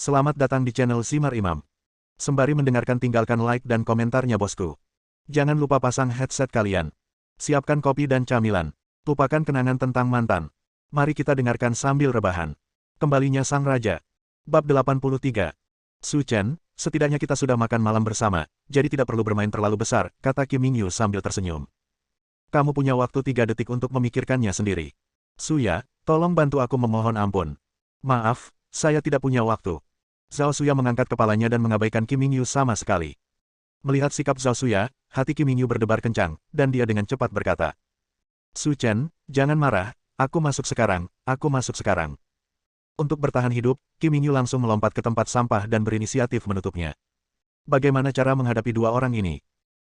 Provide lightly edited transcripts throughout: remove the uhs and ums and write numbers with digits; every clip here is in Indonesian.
Selamat datang di channel Simar Imam. Sembari mendengarkan tinggalkan like dan komentarnya bosku. Jangan lupa pasang headset kalian. Siapkan kopi dan camilan. Lupakan kenangan tentang mantan. Mari kita dengarkan sambil rebahan. Kembalinya Sang Raja. Bab 83. Su Chen, setidaknya kita sudah makan malam bersama, jadi tidak perlu bermain terlalu besar, kata Kim Mingyu sambil tersenyum. Kamu punya waktu 3 detik untuk memikirkannya sendiri. Suya, tolong bantu aku memohon ampun. Maaf, saya tidak punya waktu. Zhao Suya mengangkat kepalanya dan mengabaikan Kim Mingyu sama sekali. Melihat sikap Zhao Suya, hati Kim Mingyu berdebar kencang, dan dia dengan cepat berkata, Su Chen, jangan marah, aku masuk sekarang, aku masuk sekarang. Untuk bertahan hidup, Kim Mingyu langsung melompat ke tempat sampah dan berinisiatif menutupnya. Bagaimana cara menghadapi dua orang ini?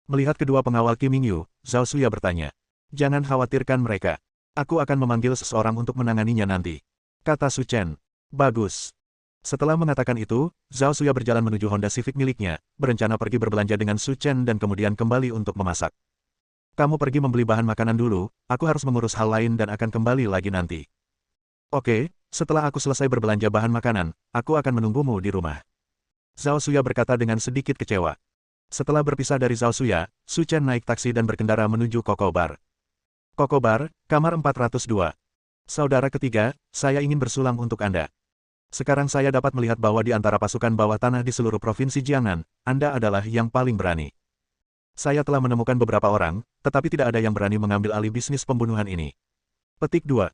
Melihat kedua pengawal Kim Mingyu, Zhao Suya bertanya, jangan khawatirkan mereka. Aku akan memanggil seseorang untuk menanganinya nanti. Kata Su Chen. Bagus. Setelah mengatakan itu, Zhao Suya berjalan menuju Honda Civic miliknya, berencana pergi berbelanja dengan Su Chen dan kemudian kembali untuk memasak. Kamu pergi membeli bahan makanan dulu, aku harus mengurus hal lain dan akan kembali lagi nanti. Oke, setelah aku selesai berbelanja bahan makanan, aku akan menunggumu di rumah. Zhao Suya berkata dengan sedikit kecewa. Setelah berpisah dari Zhao Suya, Su Chen naik taksi dan berkendara menuju Koko Bar. Koko Bar, kamar 402. Saudara ketiga, saya ingin bersulang untuk Anda. Sekarang saya dapat melihat bahwa di antara pasukan bawah tanah di seluruh provinsi Jiangnan, Anda adalah yang paling berani. Saya telah menemukan beberapa orang, tetapi tidak ada yang berani mengambil alih bisnis pembunuhan ini. Petik 2.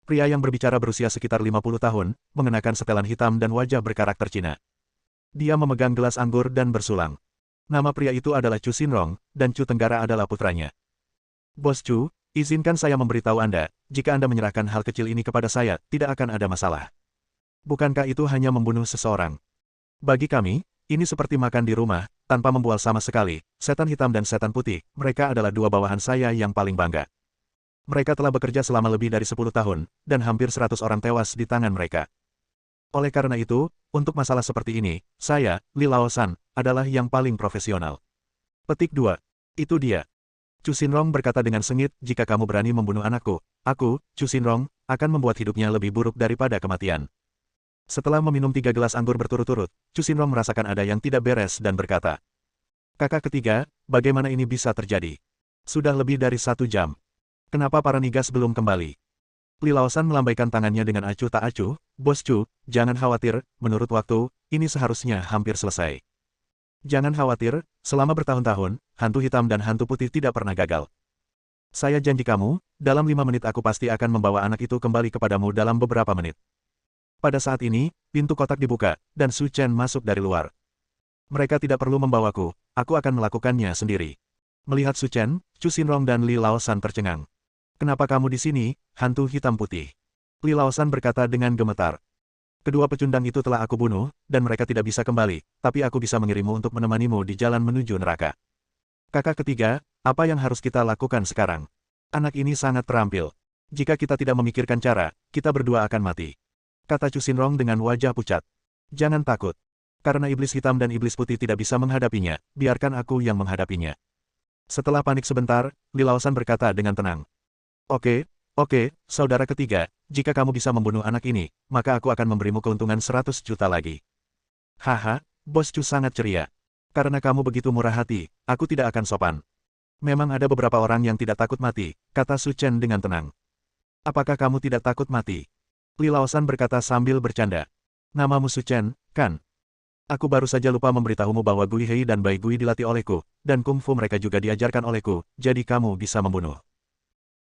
Pria yang berbicara berusia sekitar 50 tahun, mengenakan setelan hitam dan wajah berkarakter Cina. Dia memegang gelas anggur dan bersulang. Nama pria itu adalah Chu Xinrong, dan Chu Tenggara adalah putranya. Bos Chu, izinkan saya memberitahu Anda, jika Anda menyerahkan hal kecil ini kepada saya, tidak akan ada masalah. Bukankah itu hanya membunuh seseorang? Bagi kami, ini seperti makan di rumah, tanpa membual sama sekali. Setan hitam dan setan putih, mereka adalah dua bawahan saya yang paling bangga. Mereka telah bekerja selama lebih dari 10 tahun, dan hampir 100 orang tewas di tangan mereka. Oleh karena itu, untuk masalah seperti ini, saya, Li Laosan, adalah yang paling profesional. Petik 2. Itu dia. Chu Xinrong berkata dengan sengit, jika kamu berani membunuh anakku, aku, Chu Xinrong, akan membuat hidupnya lebih buruk daripada kematian. Setelah meminum 3 gelas anggur berturut-turut, Chu Xinrong merasakan ada yang tidak beres dan berkata, Kakak ketiga, bagaimana ini bisa terjadi? Sudah lebih dari 1 jam. Kenapa para nigas belum kembali? Li Laosan melambaikan tangannya dengan acuh tak acuh, Bos Chu, jangan khawatir, menurut waktu, ini seharusnya hampir selesai. Jangan khawatir, selama bertahun-tahun, hantu hitam dan hantu putih tidak pernah gagal. Saya janji kamu, dalam 5 menit aku pasti akan membawa anak itu kembali kepadamu dalam beberapa menit. Pada saat ini, pintu kotak dibuka, dan Su Chen masuk dari luar. Mereka tidak perlu membawaku, aku akan melakukannya sendiri. Melihat Su Chen, Chu Xinrong dan Li Laosan tercengang. Kenapa kamu di sini, hantu hitam putih? Li Laosan berkata dengan gemetar. Kedua pecundang itu telah aku bunuh, dan mereka tidak bisa kembali, tapi aku bisa mengirimmu untuk menemanimu di jalan menuju neraka. Kakak ketiga, apa yang harus kita lakukan sekarang? Anak ini sangat terampil. Jika kita tidak memikirkan cara, kita berdua akan mati. Kata Chu Xinrong dengan wajah pucat. Jangan takut. Karena iblis hitam dan iblis putih tidak bisa menghadapinya, biarkan aku yang menghadapinya. Setelah panik sebentar, Li Laosan berkata dengan tenang. Oke, saudara ketiga, jika kamu bisa membunuh anak ini, maka aku akan memberimu keuntungan 100 juta lagi. Haha, Bos Chu sangat ceria. Karena kamu begitu murah hati, aku tidak akan sopan. Memang ada beberapa orang yang tidak takut mati, kata Su Chen dengan tenang. Apakah kamu tidak takut mati? Li Laosan berkata sambil bercanda. Namamu Su Chen, kan? Aku baru saja lupa memberitahumu bahwa Gui Hei dan Bai Gui dilatih olehku, dan kungfu mereka juga diajarkan olehku, jadi kamu bisa membunuh.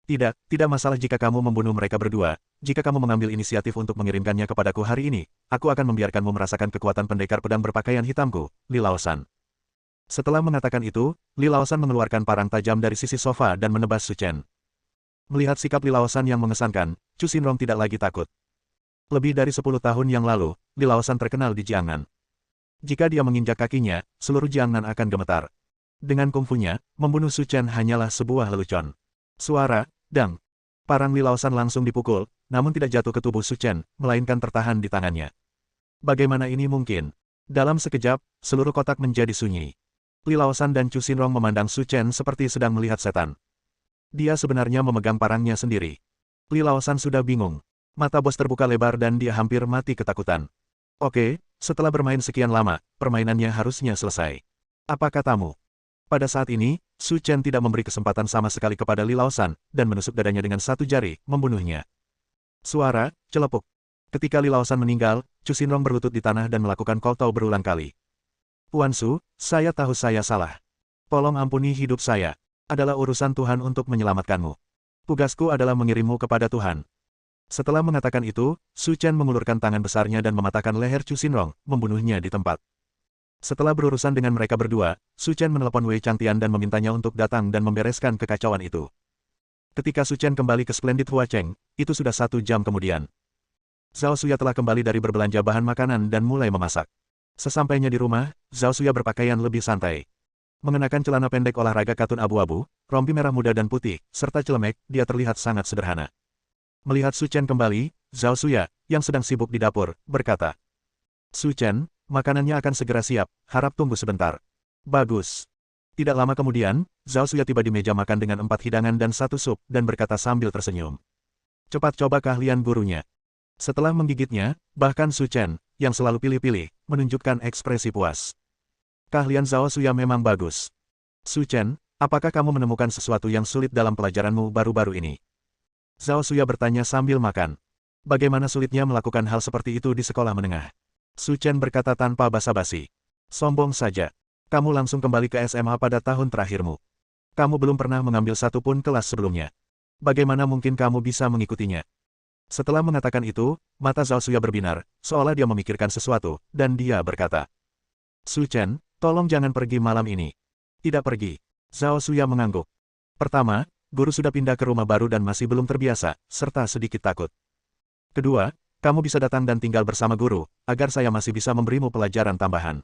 Tidak masalah jika kamu membunuh mereka berdua, jika kamu mengambil inisiatif untuk mengirimkannya kepadaku hari ini, aku akan membiarkanmu merasakan kekuatan pendekar pedang berpakaian hitamku, Li Laosan. Setelah mengatakan itu, Li Laosan mengeluarkan parang tajam dari sisi sofa dan menebas Su Chen. Melihat sikap Li Laosan yang mengesankan, Chu Xinrong tidak lagi takut. Lebih dari 10 tahun yang lalu, Li Laosan terkenal di Jiangnan. Jika dia menginjak kakinya, seluruh Jiangnan akan gemetar. Dengan kungfunya, membunuh Su Chen hanyalah sebuah lelucon. Suara, dang. Parang Li Laosan langsung dipukul, namun tidak jatuh ke tubuh Su Chen, melainkan tertahan di tangannya. Bagaimana ini mungkin? Dalam sekejap, seluruh kotak menjadi sunyi. Li Laosan dan Chu Xinrong memandang Su Chen seperti sedang melihat setan. Dia sebenarnya memegang parangnya sendiri. Li Laosan sudah bingung. Mata bos terbuka lebar dan dia hampir mati ketakutan. Oke, Setelah bermain sekian lama, permainannya harusnya selesai. Apa katamu? Pada saat ini, Su Chen tidak memberi kesempatan sama sekali kepada Li Laosan, dan menusuk dadanya dengan satu jari, membunuhnya. Suara, celepuk. Ketika Li Laosan meninggal, Chu Xinrong berlutut di tanah dan melakukan koltau berulang kali. Puan Su, saya tahu saya salah. Tolong ampuni hidup saya. Adalah urusan Tuhan untuk menyelamatkanmu. Tugasku adalah mengirimmu kepada Tuhan. Setelah mengatakan itu, Su Chen mengulurkan tangan besarnya dan mematahkan leher Chu Xinrong, membunuhnya di tempat. Setelah berurusan dengan mereka berdua, Su Chen menelepon Wei Changtian dan memintanya untuk datang dan membereskan kekacauan itu. Ketika Su Chen kembali ke Splendid Huacheng, itu sudah 1 jam kemudian. Zhao Suya telah kembali dari berbelanja bahan makanan dan mulai memasak. Sesampainya di rumah, Zhao Suya berpakaian lebih santai. Mengenakan celana pendek olahraga katun abu-abu, rompi merah muda dan putih, serta celemek, dia terlihat sangat sederhana. Melihat Su Chen kembali, Zhao Suya, yang sedang sibuk di dapur, berkata, Su Chen, makanannya akan segera siap, harap tunggu sebentar. Bagus. Tidak lama kemudian, Zhao Suya tiba di meja makan dengan 4 hidangan dan 1 sup, dan berkata sambil tersenyum. Cepat coba keahlian gurunya. Setelah menggigitnya, bahkan Su Chen, yang selalu pilih-pilih, menunjukkan ekspresi puas. Keahlian Zhao Suya memang bagus. Su Chen, apakah kamu menemukan sesuatu yang sulit dalam pelajaranmu baru-baru ini? Zhao Suya bertanya sambil makan. Bagaimana sulitnya melakukan hal seperti itu di sekolah menengah? Su Chen berkata tanpa basa-basi. Sombong saja. Kamu langsung kembali ke SMA pada tahun terakhirmu. Kamu belum pernah mengambil satu pun kelas sebelumnya. Bagaimana mungkin kamu bisa mengikutinya? Setelah mengatakan itu, mata Zhao Suya berbinar, seolah dia memikirkan sesuatu, dan dia berkata, Su Chen, tolong jangan pergi malam ini. Tidak pergi. Zhao Suya mengangguk. Pertama, guru sudah pindah ke rumah baru dan masih belum terbiasa, serta sedikit takut. Kedua, kamu bisa datang dan tinggal bersama guru, agar saya masih bisa memberimu pelajaran tambahan.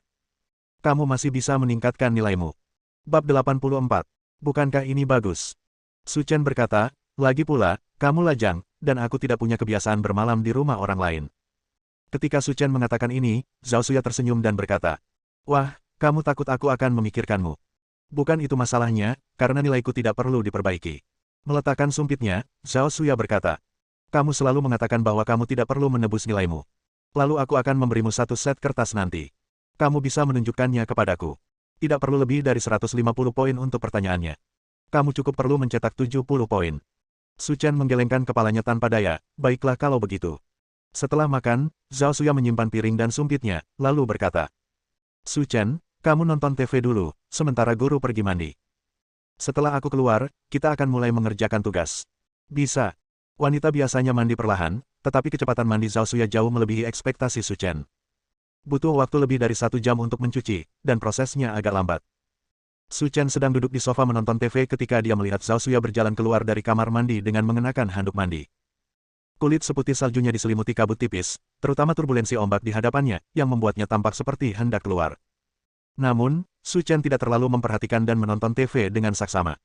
Kamu masih bisa meningkatkan nilaimu. Bab 84. Bukankah ini bagus? Su Chen berkata, lagi pula, kamu lajang, dan aku tidak punya kebiasaan bermalam di rumah orang lain. Ketika Su Chen mengatakan ini, Zhao Suya tersenyum dan berkata, wah, kamu takut aku akan memikirkanmu. Bukan itu masalahnya, karena nilaiku tidak perlu diperbaiki. Meletakkan sumpitnya, Zhao Suya berkata, kamu selalu mengatakan bahwa kamu tidak perlu menebus nilaimu. Lalu aku akan memberimu 1 set kertas nanti. Kamu bisa menunjukkannya kepadaku. Tidak perlu lebih dari 150 poin untuk pertanyaannya. Kamu cukup perlu mencetak 70 poin. Su Chen menggelengkan kepalanya tanpa daya, baiklah kalau begitu. Setelah makan, Zhao Suya menyimpan piring dan sumpitnya, lalu berkata, Su Chen, kamu nonton TV dulu, sementara guru pergi mandi. Setelah aku keluar, kita akan mulai mengerjakan tugas. Bisa. Wanita biasanya mandi perlahan, tetapi kecepatan mandi Zhao Suya jauh melebihi ekspektasi Su Chen. Butuh waktu lebih dari 1 jam untuk mencuci, dan prosesnya agak lambat. Su Chen sedang duduk di sofa menonton TV ketika dia melihat Zhao Suya berjalan keluar dari kamar mandi dengan mengenakan handuk mandi. Kulit seputih saljunya diselimuti kabut tipis, terutama turbulensi ombak di hadapannya, yang membuatnya tampak seperti hendak keluar. Namun, Su Chen tidak terlalu memperhatikan dan menonton TV dengan saksama.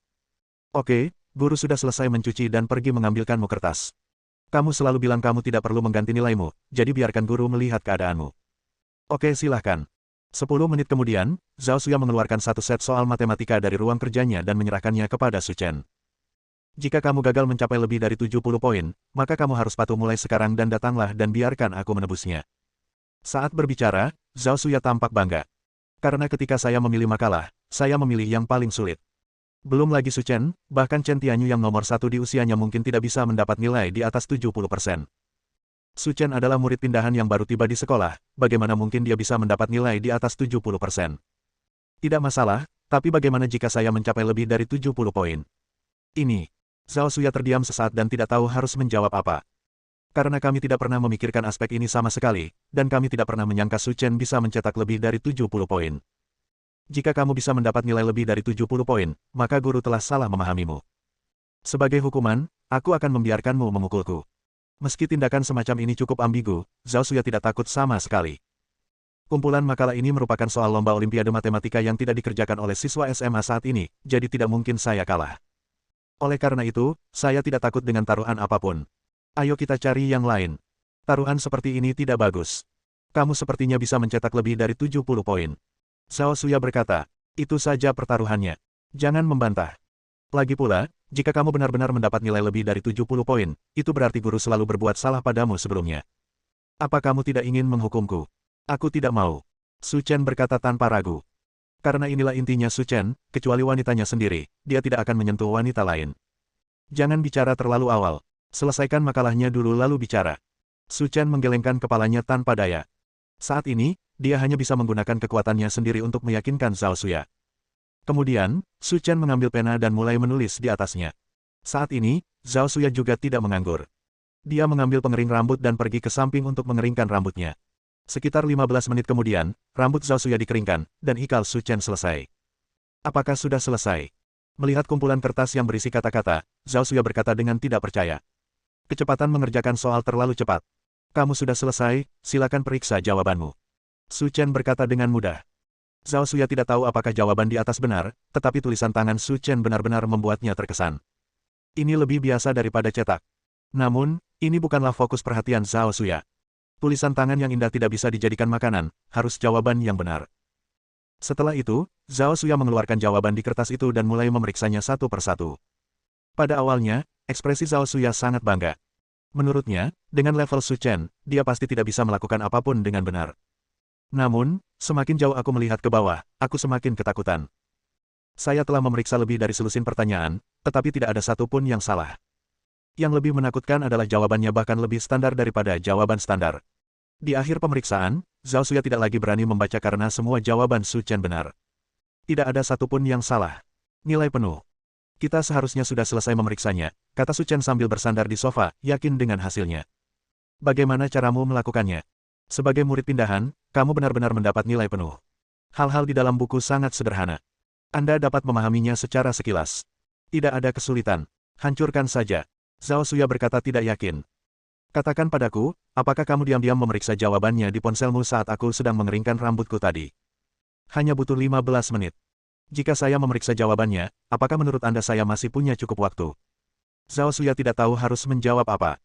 Oke, guru sudah selesai mencuci dan pergi mengambilkanmu kertas. Kamu selalu bilang kamu tidak perlu mengganti nilaimu, jadi biarkan guru melihat keadaanmu. Oke silahkan. 10 menit kemudian, Zhao Suya mengeluarkan 1 set soal matematika dari ruang kerjanya dan menyerahkannya kepada Su Chen. Jika kamu gagal mencapai lebih dari 70 poin, maka kamu harus patuh mulai sekarang dan datanglah dan biarkan aku menebusnya. Saat berbicara, Zhao Suya tampak bangga. Karena ketika saya memilih makalah, saya memilih yang paling sulit. Belum lagi Su Chen, bahkan Chen Tianyu yang nomor 1 di usianya mungkin tidak bisa mendapat nilai di atas 70%. Su Chen adalah murid pindahan yang baru tiba di sekolah, bagaimana mungkin dia bisa mendapat nilai di atas 70%? Tidak masalah, tapi bagaimana jika saya mencapai lebih dari 70 poin? Ini. Zhao Suya terdiam sesaat dan tidak tahu harus menjawab apa. Karena kami tidak pernah memikirkan aspek ini sama sekali, dan kami tidak pernah menyangka Su Chen bisa mencetak lebih dari 70 poin. Jika kamu bisa mendapat nilai lebih dari 70 poin, maka guru telah salah memahamimu. Sebagai hukuman, aku akan membiarkanmu memukulku. Meski tindakan semacam ini cukup ambigu, Zhao Suya tidak takut sama sekali. Kumpulan makalah ini merupakan soal lomba Olimpiade Matematika yang tidak dikerjakan oleh siswa SMA saat ini, jadi tidak mungkin saya kalah. Oleh karena itu, saya tidak takut dengan taruhan apapun. Ayo kita cari yang lain. Taruhan seperti ini tidak bagus. Kamu sepertinya bisa mencetak lebih dari 70 poin. Zhao Suya berkata, itu saja pertaruhannya. Jangan membantah. Lagi pula, jika kamu benar-benar mendapat nilai lebih dari 70 poin, itu berarti guru selalu berbuat salah padamu sebelumnya. Apa kamu tidak ingin menghukumku? Aku tidak mau. Su Chen berkata tanpa ragu. Karena inilah intinya Su Chen, kecuali wanitanya sendiri, dia tidak akan menyentuh wanita lain. Jangan bicara terlalu awal. Selesaikan makalahnya dulu lalu bicara. Su Chen menggelengkan kepalanya tanpa daya. Saat ini, dia hanya bisa menggunakan kekuatannya sendiri untuk meyakinkan Zhao Xuya. Kemudian, Su Chen mengambil pena dan mulai menulis di atasnya. Saat ini, Zhao Xuya juga tidak menganggur. Dia mengambil pengering rambut dan pergi ke samping untuk mengeringkan rambutnya. Sekitar 15 menit kemudian, rambut Zhao Xuya dikeringkan, dan ikal Su Chen selesai. Apakah sudah selesai? Melihat kumpulan kertas yang berisi kata-kata, Zhao Xuya berkata dengan tidak percaya. Kecepatan mengerjakan soal terlalu cepat. Kamu sudah selesai, silakan periksa jawabanmu. Su Chen berkata dengan mudah. Zhao Xuya tidak tahu apakah jawaban di atas benar, tetapi tulisan tangan Su Chen benar-benar membuatnya terkesan. Ini lebih biasa daripada cetak. Namun, ini bukanlah fokus perhatian Zhao Xuya. Tulisan tangan yang indah tidak bisa dijadikan makanan, harus jawaban yang benar. Setelah itu, Zhao Xuya mengeluarkan jawaban di kertas itu dan mulai memeriksanya satu persatu. Pada awalnya, ekspresi Zhao Xuya sangat bangga. Menurutnya, dengan level Su Chen, dia pasti tidak bisa melakukan apapun dengan benar. Namun, semakin jauh aku melihat ke bawah, aku semakin ketakutan. Saya telah memeriksa lebih dari selusin pertanyaan, tetapi tidak ada satupun yang salah. Yang lebih menakutkan adalah jawabannya bahkan lebih standar daripada jawaban standar. Di akhir pemeriksaan, Zhao Xuya tidak lagi berani membaca karena semua jawaban Su Chen benar. Tidak ada satupun yang salah. Nilai penuh. Kita seharusnya sudah selesai memeriksanya, kata Su Chen sambil bersandar di sofa, yakin dengan hasilnya. Bagaimana caramu melakukannya? Sebagai murid pindahan, kamu benar-benar mendapat nilai penuh. Hal-hal di dalam buku sangat sederhana. Anda dapat memahaminya secara sekilas. Tidak ada kesulitan. Hancurkan saja. Zhao Xuya berkata tidak yakin. Katakan padaku, apakah kamu diam-diam memeriksa jawabannya di ponselmu saat aku sedang mengeringkan rambutku tadi? Hanya butuh 15 menit. Jika saya memeriksa jawabannya, apakah menurut Anda saya masih punya cukup waktu? Zhao Xuya tidak tahu harus menjawab apa.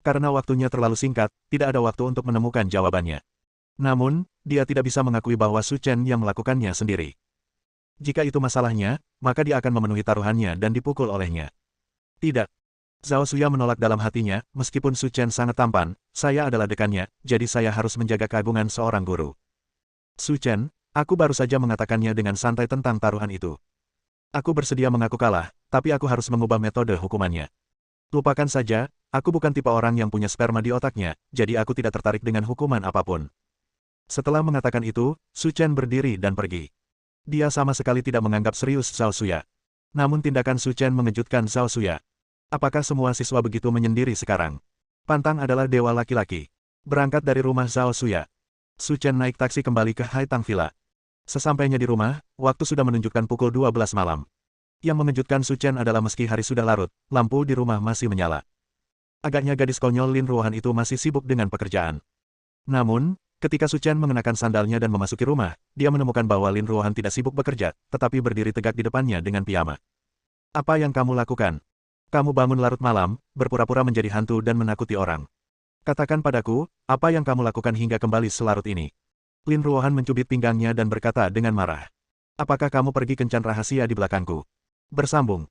Karena waktunya terlalu singkat, tidak ada waktu untuk menemukan jawabannya. Namun, dia tidak bisa mengakui bahwa Su Chen yang melakukannya sendiri. Jika itu masalahnya, maka dia akan memenuhi taruhannya dan dipukul olehnya. Tidak. Zhao Xuya menolak dalam hatinya, meskipun Su Chen sangat tampan, saya adalah dekannya, jadi saya harus menjaga keagungan seorang guru. Su Chen, aku baru saja mengatakannya dengan santai tentang taruhan itu. Aku bersedia mengaku kalah, tapi aku harus mengubah metode hukumannya. Lupakan saja, aku bukan tipe orang yang punya sperma di otaknya, jadi aku tidak tertarik dengan hukuman apapun. Setelah mengatakan itu, Su Chen berdiri dan pergi. Dia sama sekali tidak menganggap serius Zhao Xuya. Namun tindakan Su Chen mengejutkan Zhao Xuya. Apakah semua siswa begitu menyendiri sekarang? Pantang adalah dewa laki-laki. Berangkat dari rumah Zhao Xuya, Su Chen naik taksi kembali ke Haitang Villa. Sesampainya di rumah, waktu sudah menunjukkan pukul 12 malam. Yang mengejutkan Su Chen adalah meski hari sudah larut, lampu di rumah masih menyala. Agaknya gadis konyol Lin Ruohan itu masih sibuk dengan pekerjaan. Namun, ketika Su Chen mengenakan sandalnya dan memasuki rumah, dia menemukan bahwa Lin Ruohan tidak sibuk bekerja, tetapi berdiri tegak di depannya dengan piyama. Apa yang kamu lakukan? Kamu bangun larut malam, berpura-pura menjadi hantu dan menakuti orang. Katakan padaku, apa yang kamu lakukan hingga kembali selarut ini? Lin Ruohan mencubit pinggangnya dan berkata dengan marah. Apakah kamu pergi kencan rahasia di belakangku? Bersambung.